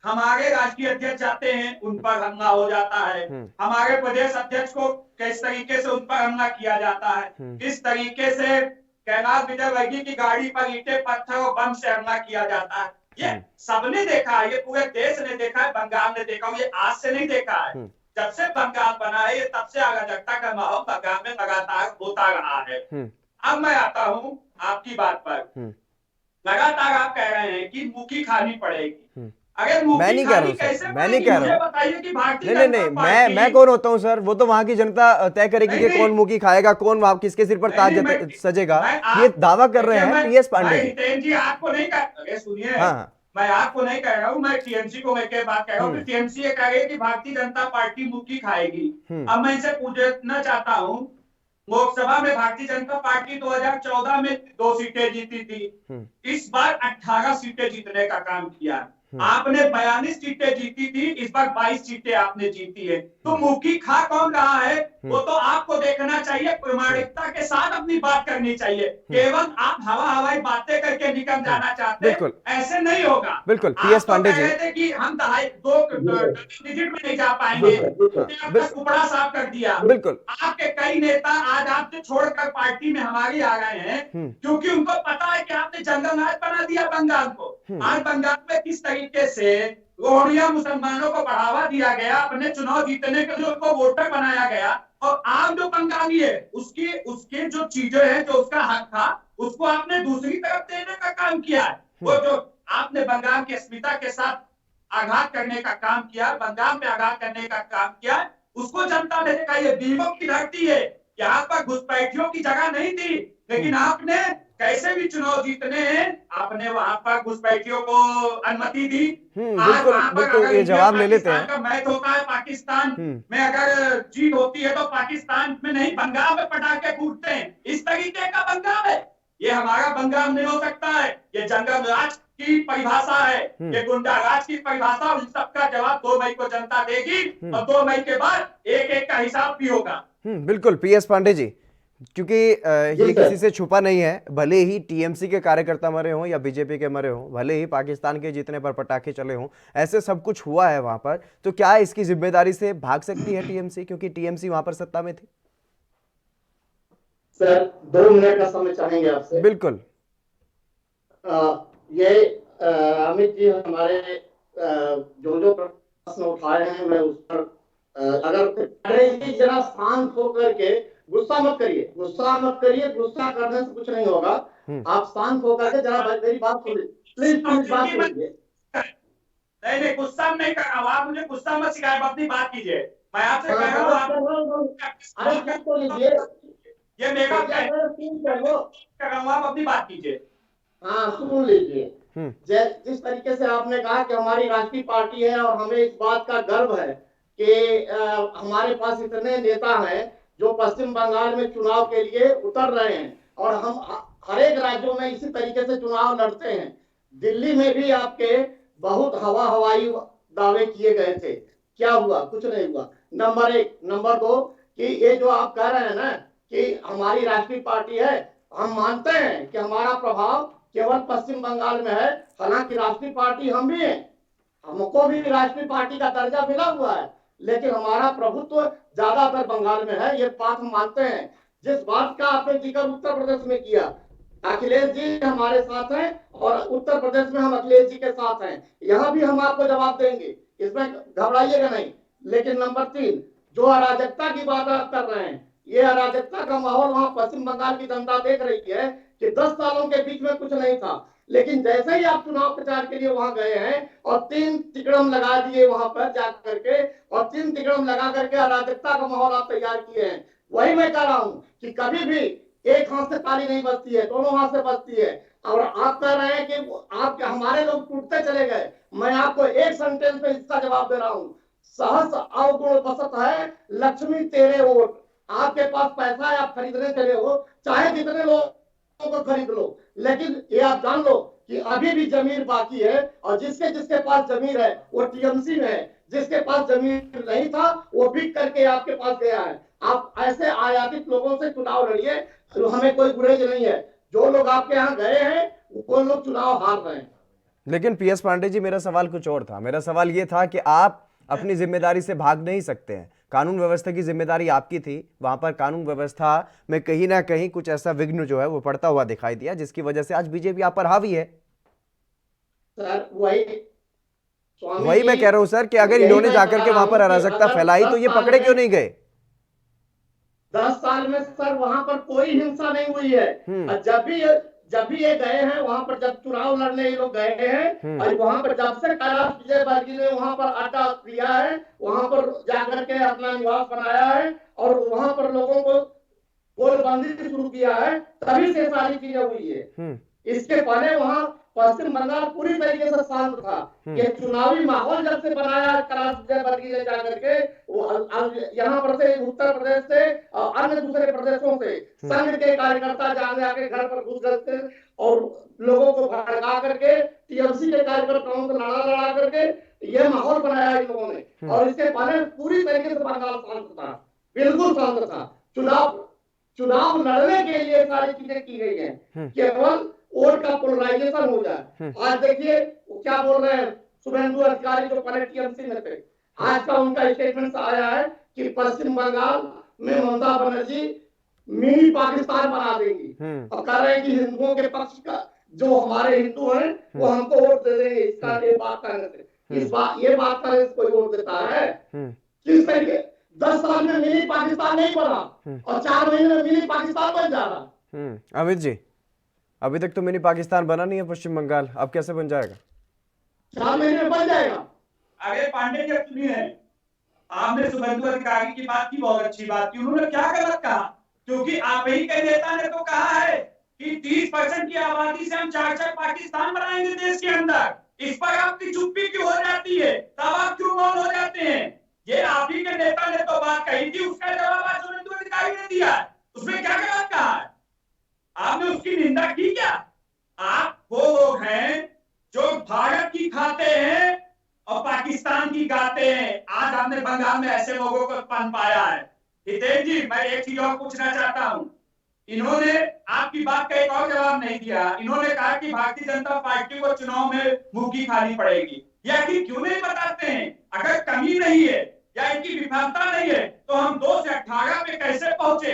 हमारे राष्ट्रीय अध्यक्ष जाते हैं, उन पर हमला हो जाता है। हमारे प्रदेश अध्यक्ष को किस तरीके से उन पर हमला किया जाता है, किस तरीके से कैलाश विजयवर्गीय की गाड़ी पर ईंटें, पत्थर और बम से हमला किया जाता है। ये सबने देखा है, ये पूरे देश ने देखा है, बंगाल ने देखा, ये आज से नहीं देखा है। जब से बंगाल बना है, ये तब से अराजकता का माहौल बंगाल में लगातार होता रहा है। अब मैं आता हूँ आपकी बात पर। लगातार आप कह रहे हैं कि मुखी खानी पड़ेगी। अगर मैं नहीं कह रहा हूँ सर, मैं नहीं कह रहा हूँ। बताइए कि भारतीय नहीं, मैं कौन होता हूँ सर? वो तो वहां की जनता तय करेगी कि कौन मुखी खाएगा, कौन वहां किसके सिर पर ताज सजेगा। ये दावा कर रहे हैं पीएस पांडे जी। आपको नहीं कह, सुनिए, मैं आपको नहीं कह रहा हूँ, मैं टीएमसी को लेकर बात कह रहा हूँ। टीएमसी ये कह रही है कि भारतीय जनता पार्टी मुक्की खाएगी। अब मैं इसे पूछना चाहता हूँ, लोकसभा में भारतीय जनता पार्टी 2014 में 2 सीटें जीती थी, इस बार 18 सीटें जीतने का काम किया। आपने 42 सीटें जीती थी, इस बार 22 सीटें आपने जीती है। तो मुखी खा कौन रहा है? वो तो आपको देखना चाहिए, प्रामाणिकता के साथ अपनी बात करनी चाहिए। केवल आप हवाई बातें करके निकल जाना चाहते हैं, ऐसे नहीं होगा। बिल्कुल पीएस पांडे जी कहते कि हम 2 डिजिट में नहीं जा पाएंगे, टुकड़ा साफ कर दिया। बिल्कुल आपके कई नेता आज आपसे छोड़कर पार्टी में हमारी आ गए हैं, क्योंकि उनको पता है कि आपने जंगल राज बना दिया बंगाल को। आज बंगाल में किस तरीके से रोहिंग्या मुसलमानों को बढ़ावा दिया गया, अपने चुनाव जीतने के लिए उनको वोटर बनाया गया, और आप जो बंगाली है उसके जो चीजें हैं, जो उसका हक था, उसको आपने दूसरी तरफ देने का काम किया है। वो जो आपने बंगाल की अस्मिता के साथ आघात करने का काम किया, बंगाल में आघात करने का काम किया, उसको जनता ने देखा। ये बीमों की धरती है, यहाँ पर घुसपैठियों की जगह नहीं थी, लेकिन आपने कैसे भी चुनाव जीतने हैं, आपने वहां पर घुसपैठियों को अनुमति दी। बिल्कुल ये जवाब ले लेते हैं। मैच होता है पाकिस्तान में, अगर जीत होती है तो पाकिस्तान में नहीं, बंगाल में पटाखे फूटते हैं। इस तरीके का बंगाल है ये, हमारा बंगाल नहीं हो सकता है। ये जंगल राज की परिभाषा है, ये गुंडा राज की परिभाषा। उन सबका जवाब 2 मई को जनता देगी, और 2 मई के बाद एक का हिसाब भी होगा। बिल्कुल पीएस पांडे जी, क्योंकि ये किसी से छुपा नहीं है, भले ही टीएमसी के कार्यकर्ता मरे हों या बीजेपी के मरे हों, भले ही पाकिस्तान के जीतने पर पटाखे चले हों, ऐसे सब कुछ हुआ है वहां पर। तो क्या इसकी जिम्मेदारी से भाग सकती है टीएमसी, क्योंकि टीएमसी वहां पर सत्ता में थी? सर 2 मिनट का समय चाहेंगे आपसे? बिल्कुल। ये अमित जी हमारे जो प्रश्न उठाए हैं, मैं उस पर अगर जरा शांत होकर के, गुस्सा मत करिए, गुस्सा करने से कुछ नहीं होगा। आप शांत होकर के जरा मेरी बात सुनिए, प्लीज बात सुनिए। नहीं, गुस्सा नहीं कर रहा हूँ, आप मुझे गुस्सा मत सिखाए, अपनी बात कीजिए। मैं आपसे कह रहा हूँ, ये मेरा कर रहा हूँ, आप अपनी बात कीजिए। हाँ सुन लीजिए। जिस तरीके से आपने कहा कि हमारी राष्ट्रीय पार्टी है और हमें इस बात का गर्व है कि हमारे पास इतने नेता हैं जो पश्चिम बंगाल में चुनाव के लिए उतर रहे हैं, और हम हर एक राज्यों में इसी तरीके से चुनाव लड़ते हैं। दिल्ली में भी आपके बहुत हवाई दावे किए गए थे, क्या हुआ? कुछ नहीं हुआ। नंबर 1। नंबर 2 कि ये जो आप कह रहे हैं ना कि हमारी राष्ट्रीय पार्टी है, हम मानते हैं कि हमारा प्रभाव केवल पश्चिम बंगाल में है, हालांकि राष्ट्रीय पार्टी हम भी हैं, हमको भी राष्ट्रीय पार्टी का दर्जा मिला हुआ है, लेकिन हमारा प्रभुत्व ज्यादातर बंगाल में है, ये बात हम मानते हैं। जिस बात का आपने जिक्र उत्तर प्रदेश में किया, अखिलेश जी हमारे साथ हैं और उत्तर प्रदेश में हम अखिलेश जी के साथ हैं, यहाँ भी हम आपको जवाब देंगे, इसमें घबराइएगा नहीं। लेकिन नंबर 3, जो अराजकता की बात आप कर रहे हैं, ये अराजकता का माहौल वहां पश्चिम बंगाल की जनता देख रही है कि 10 सालों के बीच में कुछ नहीं था, लेकिन जैसे ही आप चुनाव प्रचार के लिए वहां गए हैं और 3 तिकड़म लगा दिए वहां पर जाकर के, और 3 तिकड़म लगा करके अराजकता का माहौल आप तैयार किए हैं। वही मैं कह रहा हूं कि कभी भी एक हाथ से ताली नहीं बजती है, दोनों हाथ से बजती है। और आप कह रहे हैं कि आप हमारे लोग टूटते चले गए, मैं आपको एक सेंटेंस में इसका जवाब दे रहा हूं। सहस अवगुण बसत है लक्ष्मी तेरे ओट। आपके पास पैसा है, आप खरीदने चले हो, चाहे जितने लोगों को खरीद लो, लेकिन ये आप जान लो कि अभी भी जमीन बाकी है, और जिसके जिसके पास जमीन है वो टीएमसी में है, जिसके पास जमीन नहीं था वो बिक करके आपके पास गया है। आप ऐसे आयातित लोगों से चुनाव लड़िए, तो हमें कोई गुरेज नहीं है। जो लोग आपके यहाँ गए हैं वो लोग चुनाव हार रहे हैं। लेकिन पीएस पांडे जी, मेरा सवाल कुछ और था। मेरा सवाल ये था कि आप अपनी जिम्मेदारी से भाग नहीं सकते हैं। कानून व्यवस्था की जिम्मेदारी आपकी थी, वहां पर कानून व्यवस्था में कहीं ना कहीं कुछ ऐसा विघ्न जो है वो पड़ता हुआ दिखाई दिया, जिसकी वजह से आज बीजेपी आप पर हावी है। सर वही मैं कह रहा हूं सर कि अगर इन्होंने जाकर के वहां पर अराजकता फैलाई तो ये पकड़े क्यों नहीं गए? 10 साल में सर वहां पर कोई हिंसा नहीं हुई है। और जब भी ये गए हैं वहां पर, जब चुनाव लड़ने ये लोग गए हैं, और वहां पर जब से कैलाश विजयवर्गीय ने वहां पर अड्डा दिया है, वहां पर जाकर के अपना निवास बनाया है और वहां पर लोगों को गोलबंदी शुरू किया है, तभी से सारी चीजें हुई है। इसके पहले वहां पश्चिम बंगाल पूरी तरीके से शांत था। ये चुनावी माहौल जब से बनाया कैलाश विजयवर्गीय ने जाकर के, यहाँ पर से उत्तर प्रदेश से और अन्य दूसरे प्रदेशों से संघ के कार्यकर्ता जाके घर पर घुस गए थे और लोगों को भड़का करके टीएमसी के कार्यकर्ताओं को लड़ा करके ये माहौल बनाया इन लोगों ने। और इसके पहले पूरी तरीके से बंगाल शांत था, बिल्कुल शांत था। चुनाव लड़ने के लिए सारी चीजें की गई है, केवल वोट का पोलराइजेशन हो जाए। आज देखिए क्या बोल रहे हैं शुभेंदु अधिकारी, जो पहले टीएमसी में थे, आज का उनका स्टेटमेंट आया है कि पश्चिम बंगाल में ममता बनर्जी मिनी पाकिस्तान बना देंगी, और कह रहे हैं कि हिंदुओं के पक्ष का जो हमारे हिंदू हैं वो हमको वोट दे देंगे। इसका ये बात करने से ये बात करने से कोई वोट देता है? किस तरीके 10 साल में मिनी पाकिस्तान नहीं बना और 4 महीने में मिनी पाकिस्तान बन जा रहा। अमित जी, अभी तक तो मिनी पाकिस्तान बना नहीं है पश्चिम बंगाल, अब कैसे बन जाएगा? 4 महीने में बन जाएगा। अरे पांडे जी सुनिए, आपने शुभेंदु अधिकारी की बात की, बहुत अच्छी बात की। उन्होंने क्या गलत कहा? क्योंकि आप ही के नेता ने तो कहा है कि 30% की आबादी से हम 4 पाकिस्तान बनाएंगे देश के अंदर। इस पर आपकी चुप्पी क्यों हो जाती है? तब आप क्यों मौन हो जाते हैं? ये आप ही के नेता ने तो बात कही थी, उसका जवाब आज शुभेंदु अधिकारी ने दिया। उसमें क्या गलत कहा है? आपने उसकी निंदा की क्या? आप वो लोग हैं जो भारत की खाते हैं और पाकिस्तान की गाते हैं। आज आपने बंगाल में ऐसे लोगों को पन पाया है। हितेन जी, मैं एक चीज और पूछना चाहता हूं। इन्होंने आपकी बात का एक और जवाब नहीं दिया। इन्होंने कहा कि भारतीय जनता पार्टी को चुनाव में मुंह खानी पड़ेगी। या कि क्यों नहीं बताते हैं? अगर कमी नहीं है या इनकी विफलता नहीं है तो हम 2 से 18 पे कैसे पहुंचे?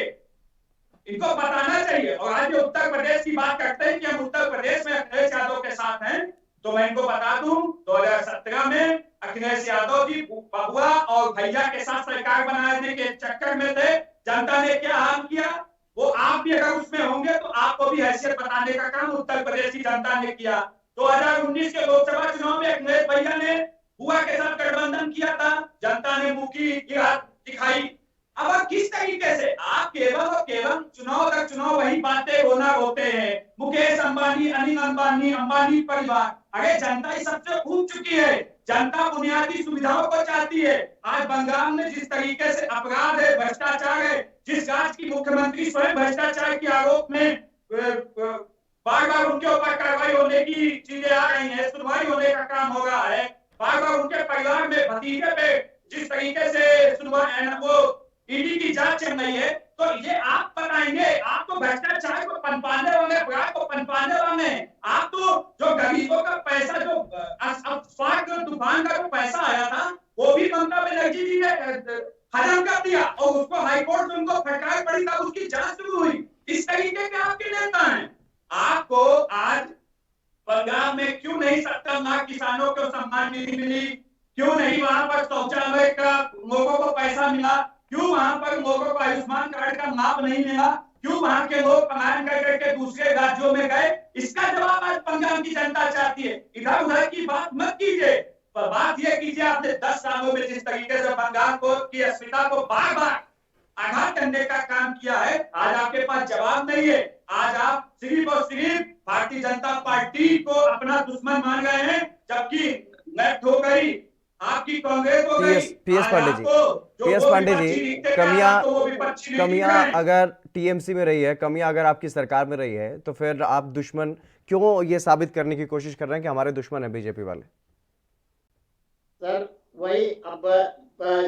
इनको बताना चाहिए। और आज ये उत्तर प्रदेश की बात करते हैं कि हम उत्तर प्रदेश में अखिलेश यादव के साथ हैं, तो मैं इनको बता दूं 2017 में अखिलेश यादव जी बबुआ और भैया के साथ सरकार बनाने के चक्कर में थे। जनता ने क्या हाल किया, वो आप भी अगर उसमें होंगे तो आपको भी हैसियत बताने का काम उत्तर प्रदेश की जनता ने किया। 2019 के लोकसभा चुनाव में अखिलेश भैया ने बुआ के साथ गठबंधन किया था, जनता ने मुंह की राह दिखाई। अब किस तरीके से आप केवल और केवल चुनाव तक चुनाव वही बातें होते हैं, मुकेश अंबानी, अनिल अंबानी, अंबानी परिवार। अरे जनता इस सबसे ऊब चुकी है। जनता बुनियादी सुविधाओं को चाहती है। आज बंगाल में जिस तरीके से अपराध है, भ्रष्टाचार है, जिस राज्य की मुख्यमंत्री स्वयं भ्रष्टाचार के आरोप में बार बार उनके ऊपर कार्रवाई होने की चीजें आ रही है, सुनवाई होने का काम हो रहा है, बार बार उनके परिवार में भतीजे पे जिस तरीके से सुनवाई वो ईडी की जांच चल रही है, तो ये आप बताएंगे? आप तो भ्रष्टाचार को पनपाने वाले, अपराध को पनपाने वाले। आप तो जो गरीबों का पैसा, जो तूफान का जो पैसा आया था, वो भी ममता बनर्जी जी ने हजम कर दिया और उसको हाईकोर्ट में उनको फटकार पड़ी, तब उसकी जांच शुरू हुई। इस तरीके के आपके नेता हैं। आपको आज पंजाब में क्यों नहीं 70 लाख किसानों को सम्मान निधि मिली? क्यों नहीं वहां पर शौचालय का लोगों को पैसा मिला? क्यों वहां पर लोगों को आयुष्मान कार्ड का लाभ नहीं मिला? क्यों वहां के लोग पलायन करके दूसरे राज्यों में गए? इसका जवाब आज पंजाब की जनता चाहती है। इधर उधर की बात मत कीजिए, पर बात यह कीजिए आपने 10 सालों में जिस तरीके से बंगाल को की अस्मिता को बार बार आघात करने का काम किया है, आज आपके पास जवाब नहीं है। आज आप सिर्फ और सिर्फ भारतीय जनता पार्टी को अपना दुश्मन मान रहे हैं, जबकि नेट हो गई आपकी कांग्रेस हो गई। पीएस पांडे जी, कमियां अगर टीएमसी में रही है, कमियां अगर आपकी सरकार में रही है, तो फिर आप दुश्मन क्यों ये साबित करने की कोशिश कर रहे हैं कि हमारे दुश्मन है बीजेपी वाले? सर वही अब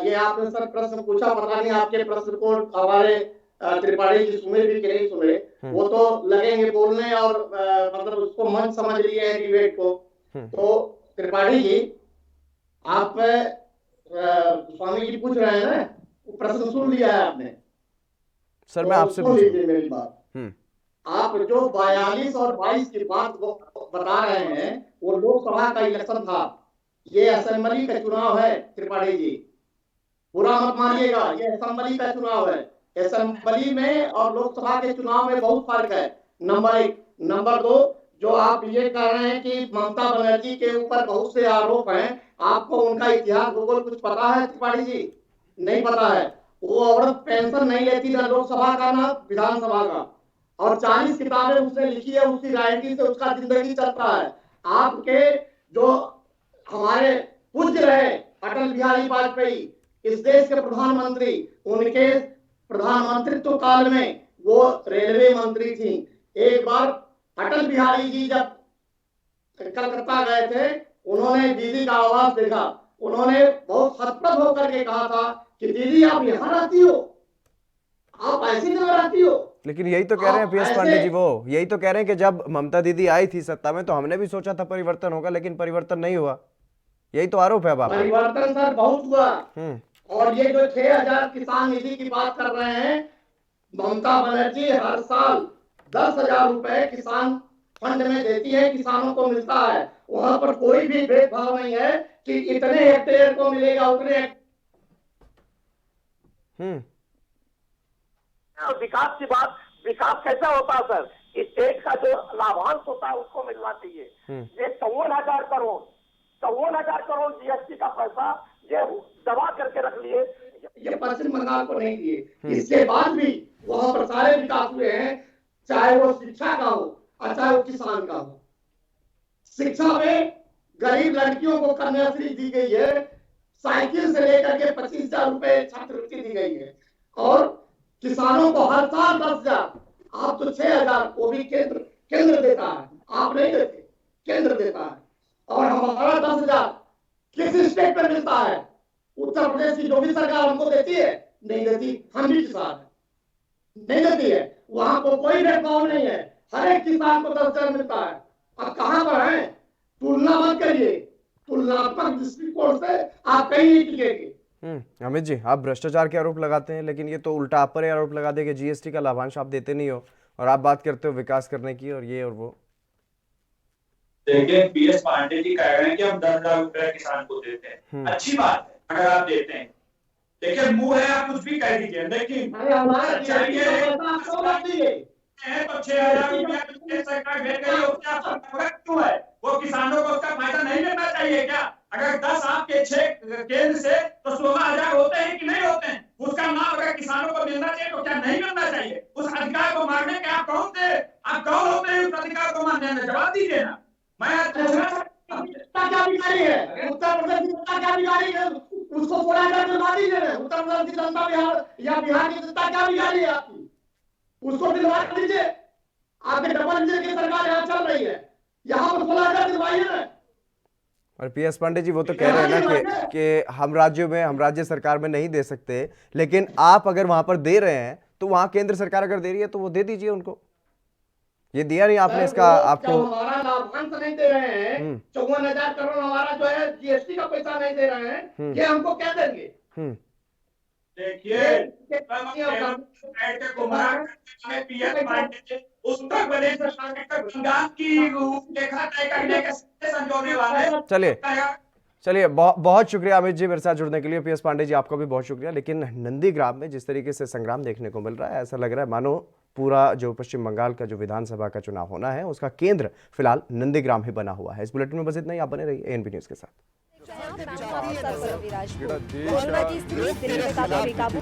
ये आपने सर प्रश्न पूछा, पता नहीं आपके प्रश्न को हमारे त्रिपाठी जी सुने भी कि नहीं सुने। वो तो लगेंगे बोलने और मतलब उसको मन समझ लिए हैं डिबेट को। तो त्रिपाठी जी आप स्वामी जी पूछ रहे हैं ना, प्रश्न सुन लिया है आपने? सर तो मैं आपसे सुन पूछ लीजिए मेरी बात। आप जो 42 और 22 की बात बता रहे हैं वो लोकसभा का इलेक्शन था, ये असेंबली का चुनाव है त्रिपाठी जी, बुरा मत मानिएगा, ये असेंबली का चुनाव है। असेंबली में और लोकसभा के चुनाव में बहुत फर्क है, नंबर 1। नंबर 2, जो आप ये कह रहे हैं कि ममता बनर्जी के ऊपर बहुत से आरोप हैं, आपको उनका इतिहास भूगोल कुछ पता है त्रिपाठी जी? नहीं पता है। वो औरत पेंशन नहीं लेती, ना लोकसभा का ना विधानसभा का, और 40 किताबें उसने लिखी है, उसी राइटिंग से उसका जिंदगी चलता है। आपके जो हमारे पूज्य रहे अटल बिहारी वाजपेयी, इस देश के प्रधानमंत्री, उनके प्रधानमंत्रित्व काल में वो रेलवे मंत्री थी। एक बार अटल बिहारी जी जब कलकत्ता गए थे, उन्होंने दीदी का आवास देखा, उन्होंने बहुत हतप्रभ होकर के कहा था कि दीदी आप यहाँ रहती हो, आप ऐसी जगह रहती हो। लेकिन यही तो कह रहे हैं पीएस पांडे जी, वो यही तो कह रहे हैं कि जब ममता दीदी आई थी सत्ता में तो हमने भी सोचा था परिवर्तन होगा, लेकिन परिवर्तन नहीं हुआ। यही तो आरोप है बाप। परिवर्तन सर बहुत हुआ। और ये जो 6000 किसान निधि की बात कर रहे हैं, ममता बनर्जी हर साल 10,000 रुपए किसान फंड में देती है, किसानों को मिलता है। वहां पर कोई भी भेदभाव नहीं है कि इतने हेक्टेयर को मिलेगा उतने। विकास की बात, विकास कैसा होता है सर? स्टेट का जो लाभांश होता है उसको मिलना चाहिए। ये 54,000 करोड़ जीएसटी का पैसा ये दबा करके रख लिए, ये पश्चिम बंगाल को नहीं दिए। इसके बाद भी वहां पर सारे विकास हुए हैं, चाहे वो शिक्षा का हो और चाहे वो किसान का हो। शिक्षा में गरीब लड़कियों को कन्याश्री दी गई है, साइकिल से लेकर के 25,000 रुपए छात्रवृत्ति दी गई है, और किसानों को हर साल 10,000। आप तो 6,000, वो भी केंद्र देता है, आप नहीं देते, केंद्र देता है। और हमारा 10,000 किस स्टेट में मिलता है? उत्तर प्रदेश की जो भी सरकार हमको देती है, नहीं देती, हम भी किसान है, नहीं देती है। वहां को कोई भेदभाव नहीं है, हर एक किसान को 10,000 मिलता है। अब कहां पर है? तुलना मत करिए, तुलनात्मक दृष्टिकोण से आप कहीं नहीं टिकेंगे। अमित जी, आप भ्रष्टाचार के आरोप लगाते हैं, लेकिन ये तो उल्टा आप पर आरोप लगा दे कि जीएसटी का लाभांश आप देते नहीं हो, और आप बात करते हो विकास करने की और ये और वो। देखिए, पीएस पांडे जी कह रहे हैं कि हम 10,000 रुपए किसान को देते हैं, अच्छी बात है अगर आप देते हैं। देखिए, मुंह है, आप कुछ भी कह दीजिए, लेकिन तो 6,000 रुपया सरकार भेज गई है, उसका फर्क क्यों है? वो किसानों को उसका फायदा नहीं मिलना चाहिए क्या? अगर 10 आपके 6 केंद्र से तो 16,000 होते हैं कि नहीं होते हैं? उसका लाभ अगर किसानों को मिलना चाहिए तो क्या नहीं मिलना चाहिए? उस अधिकार को मारने के आप कौन थे? आप कौन होते हैं उस अधिकार को मारने में? जवाब दीजिए ना। मैं क्या बिगाड़ी है उत्तर प्रदेश की जनता? क्या बिगाड़ी है? उसको 16,000 दिलवा दीजिए ना। उत्तर प्रदेश की जनता बिहार की जनता क्या बिगाड़ी है आपकी? उसको दिलवा दीजिए। आपके डबल इंजन की सरकार यहाँ चल रही है, यहाँ पर 16,000 दिलवाइए ना। और पीएस पांडे जी वो तो कह रहे हैं ना कि हम राज्यों में, हम राज्य सरकार में नहीं दे सकते, लेकिन आप अगर वहां पर दे रहे हैं तो वहां केंद्र सरकार अगर दे रही है तो वो दे दीजिए उनको। ये दिया नहीं आपने इसका आपको? हमारा लाभांश नहीं दे रहे हैं, 54,000 करोड़ हमारा जो है जीएसटी का पैसा नहीं दे रहे हैं, ये हमको क्या देंगे? देखिए, उत्तर प्रदेश बंगाल की रेखा तय करने के संजोने वाले। चलिए बहुत शुक्रिया अमित जी मेरे साथ जुड़ने के लिए। पीएस पांडे जी आपका भी बहुत शुक्रिया। लेकिन नंदीग्राम में जिस तरीके से संग्राम देखने को मिल रहा है, ऐसा लग रहा है मानो पूरा जो पश्चिम बंगाल का जो विधानसभा का चुनाव होना है उसका केंद्र फिलहाल नंदीग्राम ही बना हुआ है। इस बुलेटिन में बस इतना ही, आप बने रहिए एएनबी न्यूज के साथ। कोरोना की स्थिति दिल्ली में काफी बेकाबू।